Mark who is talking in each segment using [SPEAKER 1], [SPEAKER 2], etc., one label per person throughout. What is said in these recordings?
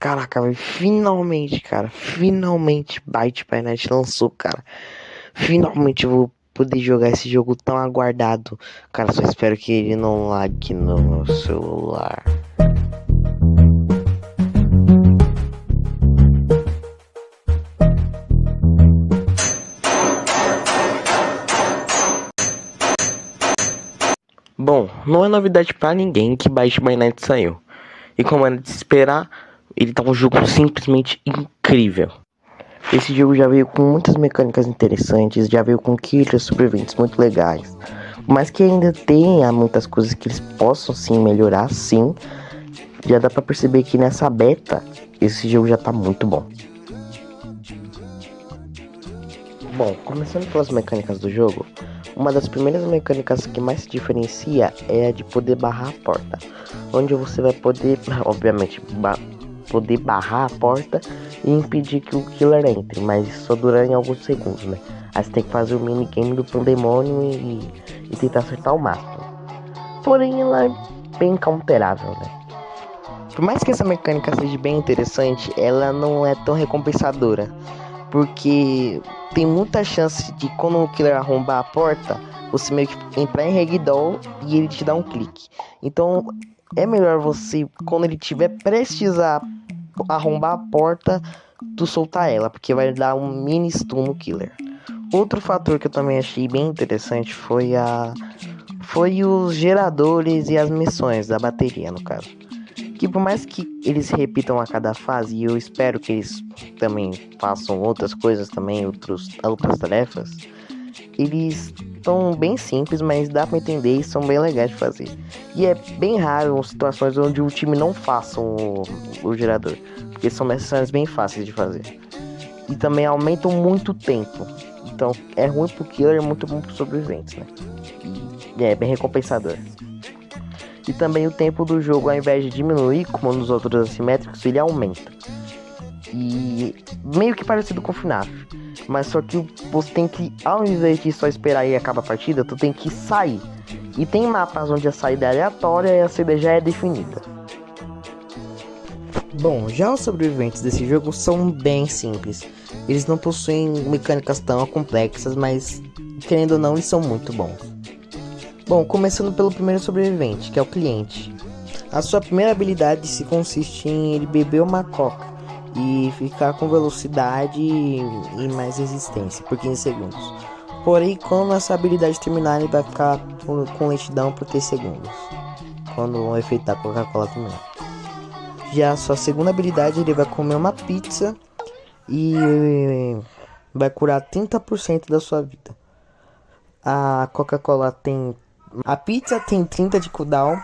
[SPEAKER 1] Caraca, velho, finalmente, cara, finalmente Byte by Night lançou, cara. Finalmente eu vou poder jogar esse jogo tão aguardado. Cara, só espero que ele não lague no meu celular. Bom, não é novidade pra ninguém que Byte by Night saiu. E como era de se esperar, ele tá um jogo simplesmente incrível. Esse jogo já veio com muitas mecânicas interessantes, já veio com killers sobreviventes muito legais. Mas que ainda tenha muitas coisas que eles possam sim melhorar, sim. Já dá pra perceber que nessa beta, esse jogo já tá muito bom. Bom, começando pelas mecânicas do jogo, uma das primeiras mecânicas que mais se diferencia é a de poder barrar a porta. Onde você vai poder, obviamente, poder barrar a porta e impedir que o killer entre, mas só dura em alguns segundos, né? Aí você tem que fazer o minigame do pandemônio e tentar acertar o máximo. Porém, ela é bem counterável, né? Por mais que essa mecânica seja bem interessante, ela não é tão recompensadora. Porque tem muita chance de quando o killer arrombar a porta, você meio que entrar em ragdoll e ele te dá um clique. Então é melhor você, quando ele estiver prestes a arrombar a porta, tu soltar ela, porque vai dar um mini stun no killer. Outro fator que eu também achei bem interessante foi os geradores e as missões da bateria, no caso. Que por mais que eles se repitam a cada fase, e eu espero que eles também façam outras coisas também, outras tarefas, eles estão bem simples, mas dá pra entender e são bem legais de fazer. E é bem raro situações onde o time não faça o gerador, porque são missões bem fáceis de fazer. E também aumentam muito o tempo. Então é ruim pro killer, é muito bom pros sobreviventes, né? E é bem recompensador. E também o tempo do jogo, ao invés de diminuir, como nos outros assimétricos, ele aumenta. E meio que parecido com o FNAF. Mas só que você tem que, ao invés de só esperar e acabar a partida, tu tem que sair. E tem mapas onde a saída é aleatória e a saída já é definida. Bom, já os sobreviventes desse jogo são bem simples. Eles não possuem mecânicas tão complexas, mas querendo ou não, eles são muito bons. Bom, começando pelo primeiro sobrevivente, que é o cliente. A sua primeira habilidade se consiste em ele beber uma coca e ficar com velocidade e mais resistência por 15 segundos. Porém, quando essa habilidade terminar, ele vai ficar com lentidão por 3 segundos, quando o efeito da Coca-Cola terminar. Já a sua segunda habilidade, ele vai comer uma pizza e vai curar 30% da sua vida. A pizza tem 30 de cooldown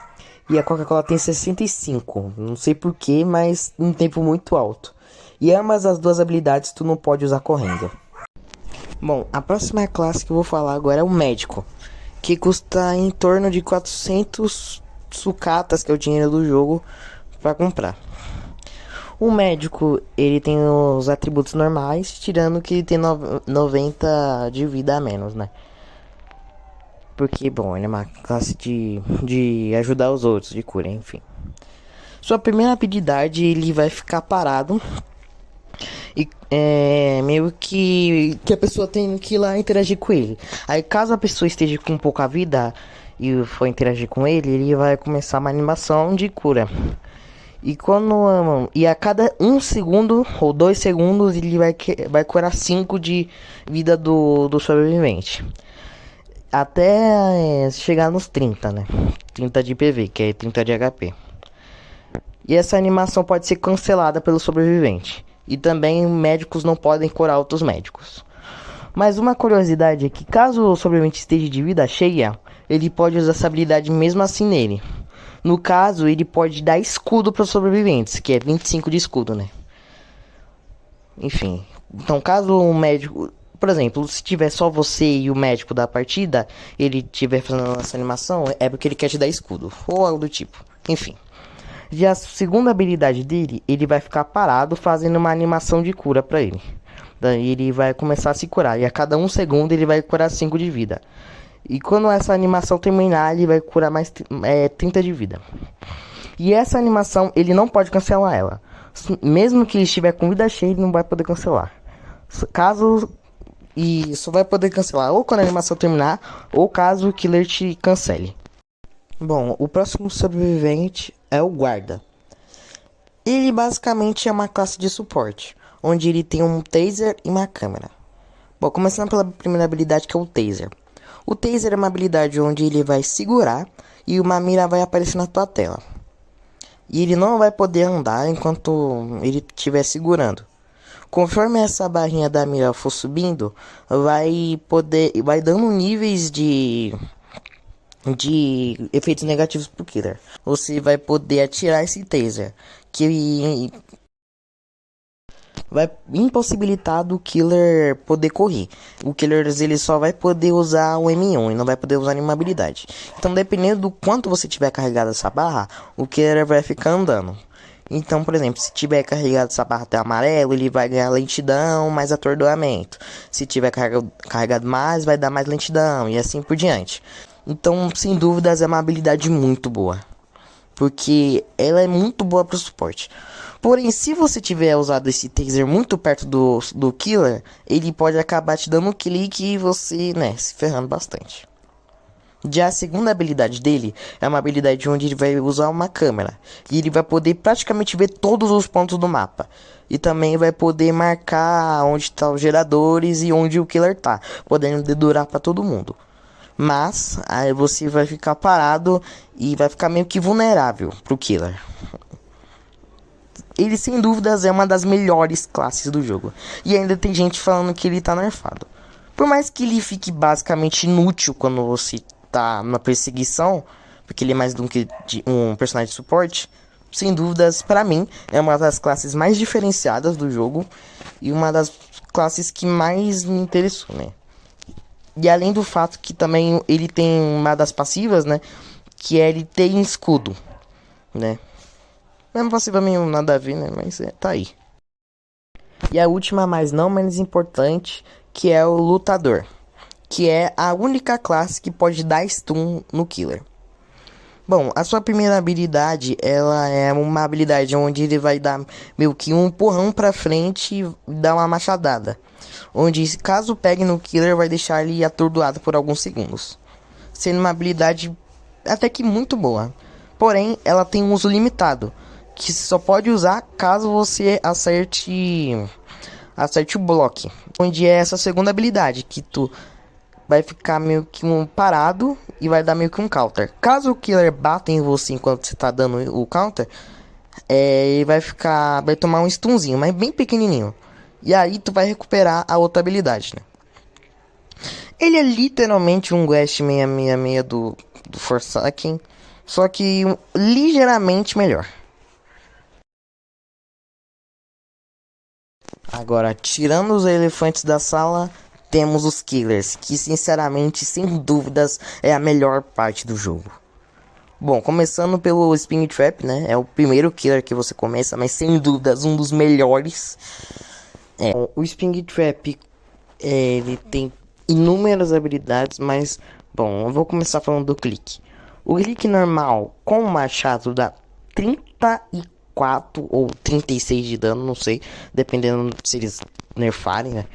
[SPEAKER 1] e a Coca-Cola tem 65. Não sei porquê, mas um tempo muito alto. E ambas as duas habilidades tu não pode usar correndo. Bom, a próxima classe que eu vou falar agora é o médico, que custa em torno de 400 sucatas, que é o dinheiro do jogo, para comprar. O médico, ele tem os atributos normais, tirando que ele tem 90 de vida a menos, né? Porque, bom, ele é uma classe de ajudar os outros, de cura, enfim. Sua primeira habilidade, ele vai ficar parado. E meio que a pessoa tem que ir lá interagir com ele. Aí, caso a pessoa esteja com pouca vida e for interagir com ele, ele vai começar uma animação de cura. E a cada 1 segundo ou 2 segundos, ele vai curar 5 de vida do sobrevivente. Até chegar nos 30, né? 30 de PV, que é 30 de HP. E essa animação pode ser cancelada pelo sobrevivente. E também médicos não podem curar outros médicos. Mas uma curiosidade é que caso o sobrevivente esteja de vida cheia, ele pode usar essa habilidade mesmo assim nele. No caso, ele pode dar escudo para os sobreviventes, que é 25 de escudo, né? Enfim, então caso o médico... Por exemplo, se tiver só você e o médico da partida, ele estiver fazendo essa animação, é porque ele quer te dar escudo, ou algo do tipo. Enfim. Já a segunda habilidade dele, ele vai ficar parado fazendo uma animação de cura pra ele. Daí ele vai começar a se curar, e a cada 1 segundo ele vai curar 5 de vida. E quando essa animação terminar, ele vai curar mais 30 de vida. E essa animação, ele não pode cancelar ela. Mesmo que ele estiver com vida cheia, ele não vai poder cancelar. Caso e só vai poder cancelar ou quando a animação terminar, ou caso o killer te cancele. Bom, o próximo sobrevivente é o guarda. Ele basicamente é uma classe de suporte, onde ele tem um taser e uma câmera. Bom, começando pela primeira habilidade, que é o taser. O taser é uma habilidade onde ele vai segurar e uma mira vai aparecer na tua tela. E ele não vai poder andar enquanto ele estiver segurando. Conforme essa barrinha da mira for subindo, vai dando níveis de efeitos negativos pro killer. Você vai poder atirar esse taser, que vai impossibilitar do killer poder correr. O killer ele só vai poder usar o M1 e não vai poder usar nenhuma habilidade. Então, dependendo do quanto você tiver carregado essa barra, o killer vai ficar andando. Então, por exemplo, se tiver carregado essa barra até amarelo, ele vai ganhar lentidão, mais atordoamento. Se tiver carregado mais, vai dar mais lentidão e assim por diante. Então, sem dúvidas, é uma habilidade muito boa, porque ela é muito boa para o suporte. Porém, se você tiver usado esse taser muito perto do killer, ele pode acabar te dando um clique e você, né, se ferrando bastante. Já a segunda habilidade dele é uma habilidade onde ele vai usar uma câmera. E ele vai poder praticamente ver todos os pontos do mapa. E também vai poder marcar onde estão os geradores e onde o killer tá, podendo dedurar para todo mundo. Mas aí você vai ficar parado e vai ficar meio que vulnerável pro killer. Ele sem dúvidas é uma das melhores classes do jogo. E ainda tem gente falando que ele tá nerfado. Por mais que ele fique basicamente inútil quando você tá na perseguição, porque ele é mais do que um personagem de suporte, sem dúvidas, pra mim, é uma das classes mais diferenciadas do jogo e uma das classes que mais me interessou, né? E além do fato que também ele tem uma das passivas, né? Que é ele ter escudo, né? Mesmo passiva meio nada a ver, né? Mas tá aí. E a última, mas não menos importante, que é o lutador. Que é a única classe que pode dar stun no killer. Bom, a sua primeira habilidade, ela é uma habilidade onde ele vai dar meio que um empurrão pra frente e dar uma machadada. Onde, caso pegue no killer, vai deixar ele atordoado por alguns segundos. Sendo uma habilidade até que muito boa. Porém, ela tem um uso limitado, que só pode usar caso você acerte o bloco. Onde é essa segunda habilidade, que tu vai ficar meio que parado e vai dar meio que um counter. Caso o killer bata em você enquanto você tá dando o counter, ele vai tomar um stunzinho, mas bem pequenininho. E aí tu vai recuperar a outra habilidade, né? Ele é literalmente um West 666 do Forsaken, só que ligeiramente melhor. Agora, tirando os elefantes da sala, temos os killers, que sinceramente, sem dúvidas, é a melhor parte do jogo. Bom, começando pelo Spring Trap, né? É o primeiro killer que você começa, mas sem dúvidas um dos melhores. O Spring Trap, ele tem inúmeras habilidades, mas, bom, eu vou começar falando do clique. O clique normal com o machado dá 34 ou 36 de dano, não sei, dependendo se eles nerfarem, né?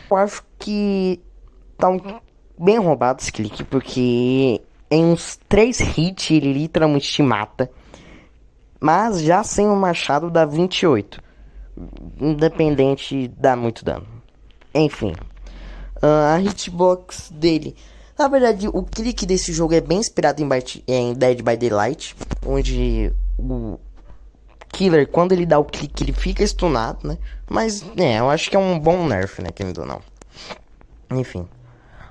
[SPEAKER 1] Eu acho que tá bem roubado esse clique, porque em uns 3 hits ele literalmente te mata. Mas já sem o machado dá 28. Independente, dá muito dano. Enfim, a hitbox dele. Na verdade, o clique desse jogo é bem inspirado em Dead by Daylight, onde o killer, quando ele dá o clique, ele fica stunado, né? Mas, eu acho que é um bom nerf, né? Querendo ou não. Enfim,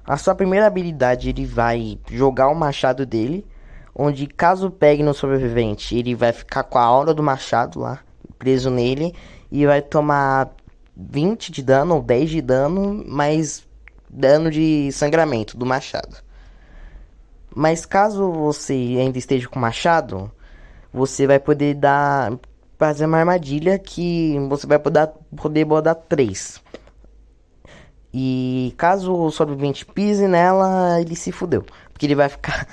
[SPEAKER 1] a sua primeira habilidade, ele vai jogar o machado dele, onde caso pegue no sobrevivente, ele vai ficar com a aura do machado lá, preso nele, e vai tomar 20 de dano ou 10 de dano, mais dano de sangramento do machado. Mas caso você ainda esteja com o machado, você vai poder fazer uma armadilha que você vai poder botar 3. E caso o sobrevivente pise nela, ele se fudeu. Porque ele vai ficar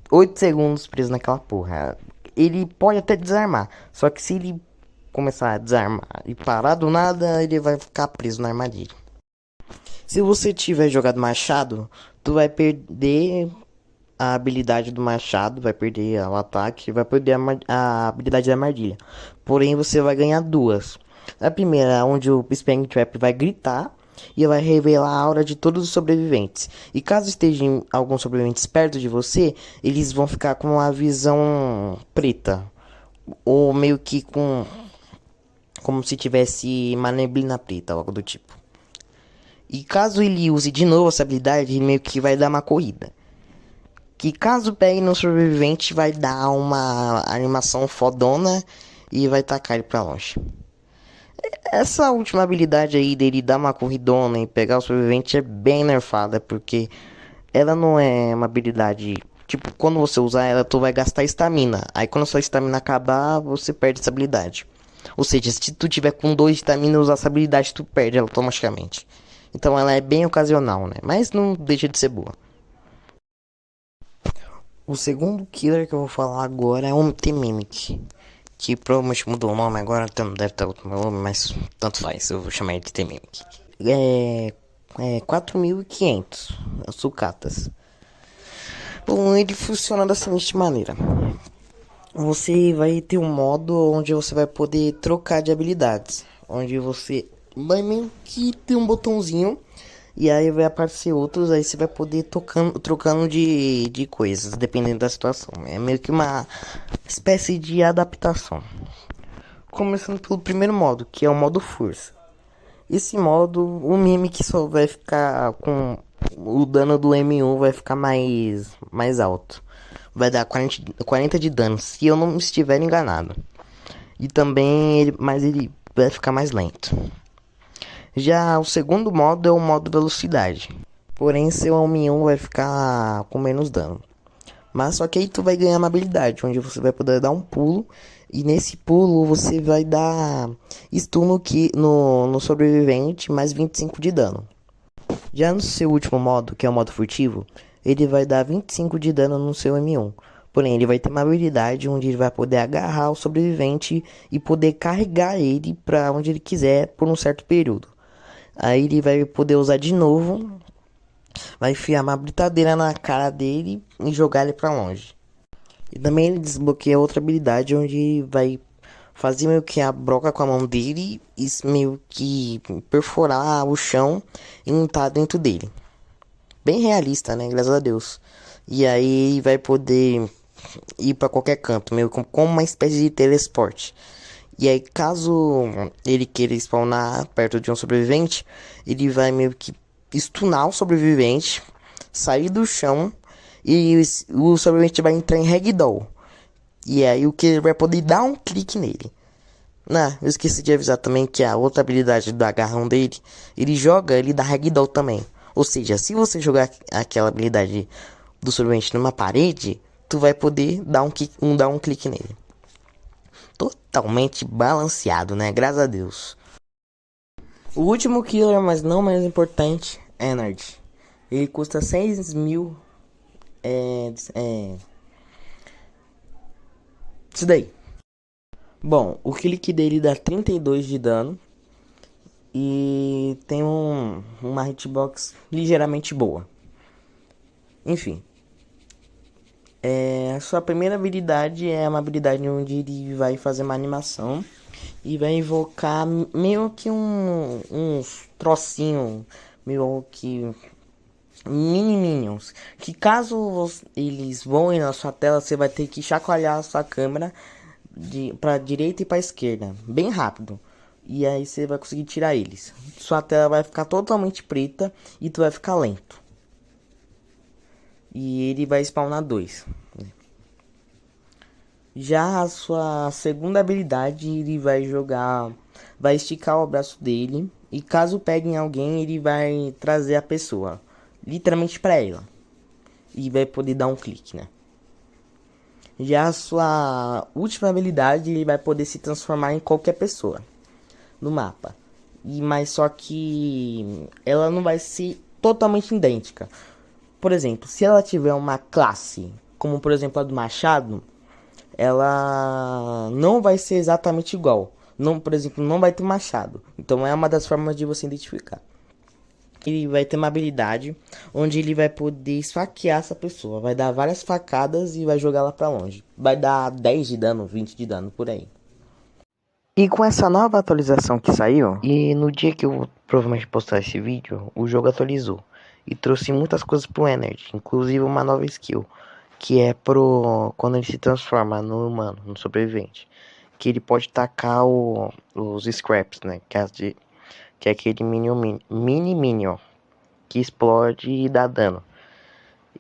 [SPEAKER 1] 8 segundos preso naquela porra. Ele pode até desarmar. Só que se ele começar a desarmar e parar do nada, ele vai ficar preso na armadilha. Se você tiver jogado machado, tu vai perder a habilidade do machado, vai perder o ataque, vai perder a habilidade da armadilha. Porém, você vai ganhar duas. A primeira, onde o Spam Trap vai gritar e vai revelar a aura de todos os sobreviventes. E caso estejam alguns sobreviventes perto de você, eles vão ficar com uma visão preta. Ou meio que com... como se tivesse uma neblina preta, algo do tipo. E caso ele use de novo essa habilidade, ele meio que vai dar uma corrida. Que caso pegue no sobrevivente, vai dar uma animação fodona e vai tacar ele pra longe. Essa última habilidade aí dele dar uma corridona e pegar o sobrevivente é bem nerfada, porque ela não é uma habilidade... Tipo, quando você usar ela, tu vai gastar estamina. Aí quando a sua estamina acabar, você perde essa habilidade. Ou seja, se tu tiver com 2 estamina e usar essa habilidade, tu perde ela automaticamente. Então ela é bem ocasional, né? Mas não deixa de ser boa. O segundo killer que eu vou falar agora é o T-Mimic. Que provavelmente mudou o nome agora, então deve estar outro nome, mas tanto faz, eu vou chamar ele de T-Mimic. É 4.500 sucatas. Bom, ele funciona da seguinte maneira. Você vai ter um modo onde você vai poder trocar de habilidades. Onde você vai meio que ter um botãozinho. E aí vai aparecer outros, aí você vai poder trocando de coisas, dependendo da situação. É meio que uma espécie de adaptação. Começando pelo primeiro modo, que é o modo força. Esse modo, o Mimic só vai ficar com... O dano do M1 vai ficar mais alto. Vai dar 40 de dano, se eu não estiver enganado. E também, mas ele vai ficar mais lento. Já o segundo modo é o modo velocidade. Porém, seu M1 vai ficar com menos dano. Mas só que aí tu vai ganhar uma habilidade, onde você vai poder dar um pulo. E nesse pulo você vai dar stun no sobrevivente, mais 25 de dano. Já no seu último modo, que é o modo furtivo, ele vai dar 25 de dano no seu M1. Porém, ele vai ter uma habilidade onde ele vai poder agarrar o sobrevivente e poder carregar ele para onde ele quiser por um certo período. Aí ele vai poder usar de novo, vai enfiar uma britadeira na cara dele e jogar ele pra longe. E também ele desbloqueia outra habilidade onde vai fazer meio que a broca com a mão dele e meio que perfurar o chão e entrar dentro dele. Bem realista, né? Graças a Deus. E aí vai poder ir pra qualquer canto, meio como uma espécie de teleporte. E aí, caso ele queira spawnar perto de um sobrevivente, ele vai meio que stunar o sobrevivente, sair do chão e o sobrevivente vai entrar em ragdoll. E aí o que ele vai poder dar um clique nele. Eu esqueci de avisar também que a outra habilidade do agarrão dele, ele joga, ele dá ragdoll também. Ou seja, se você jogar aquela habilidade do sobrevivente numa parede, tu vai poder dar um clique nele. Totalmente balanceado, né? Graças a Deus. O último killer, mas não menos importante, Energy. Ele custa 6.000. Isso daí. Bom, o clique dele dá 32 de dano. E tem uma hitbox ligeiramente boa. Enfim. A sua primeira habilidade é uma habilidade onde ele vai fazer uma animação e vai invocar meio que uns trocinhos, meio que mini minions, que caso eles voem na sua tela, você vai ter que chacoalhar a sua câmera para direita e para esquerda, bem rápido. E aí você vai conseguir tirar eles. Sua tela vai ficar totalmente preta e tu vai ficar lento. E ele vai spawnar 2. Já a sua segunda habilidade, ele vai esticar o braço dele. E caso pegue em alguém, ele vai trazer a pessoa literalmente para ela. E vai poder dar um clique, né? Já a sua última habilidade, ele vai poder se transformar em qualquer pessoa no mapa. Mas só que ela não vai ser totalmente idêntica. Por exemplo, se ela tiver uma classe, como por exemplo a do Machado, ela não vai ser exatamente igual.
[SPEAKER 2] Não, por exemplo, não vai ter machado. Então é uma das formas de você identificar. Ele vai ter uma habilidade onde ele vai poder esfaquear essa pessoa. Vai dar várias facadas e vai jogar ela pra longe. Vai dar 10 de dano, 20 de dano, por aí.
[SPEAKER 1] E com essa nova atualização que saiu, e no dia que eu vou provavelmente postar esse vídeo, o jogo atualizou. E trouxe muitas coisas pro Energy, inclusive uma nova skill, que é pro quando ele se transforma no humano, no sobrevivente. Que ele pode tacar os scraps, né? Que é aquele mini minion que explode e dá dano.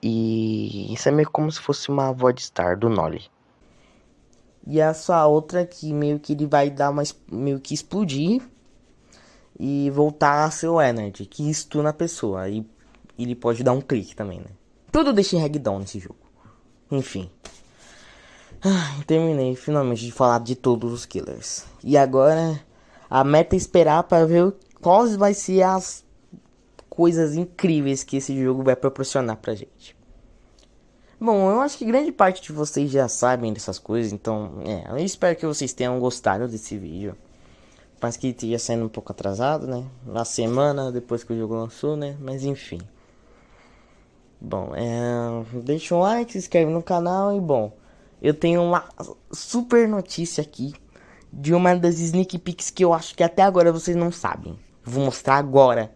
[SPEAKER 1] E isso é meio como se fosse uma Void Star do Nolly.
[SPEAKER 2] E a sua outra que meio que ele vai dar uma meio que explodir e voltar a ser o Energy, que stuna a pessoa. E ele pode dar um clique também, né? Tudo deixa em ragdown nesse jogo. Enfim. Terminei finalmente de falar de todos os killers. E agora a meta é esperar para ver quais vai ser as coisas incríveis que esse jogo vai proporcionar pra gente. Bom, eu acho que grande parte de vocês já sabem dessas coisas, então, eu espero que vocês tenham gostado desse vídeo. Mas que esteja saindo um pouco atrasado, né? Na semana depois que o jogo lançou, né? Mas enfim. Bom, deixa um like, se inscreve no canal e bom, eu tenho uma super notícia aqui de uma das sneak peeks que eu acho que até agora vocês não sabem. Vou mostrar agora.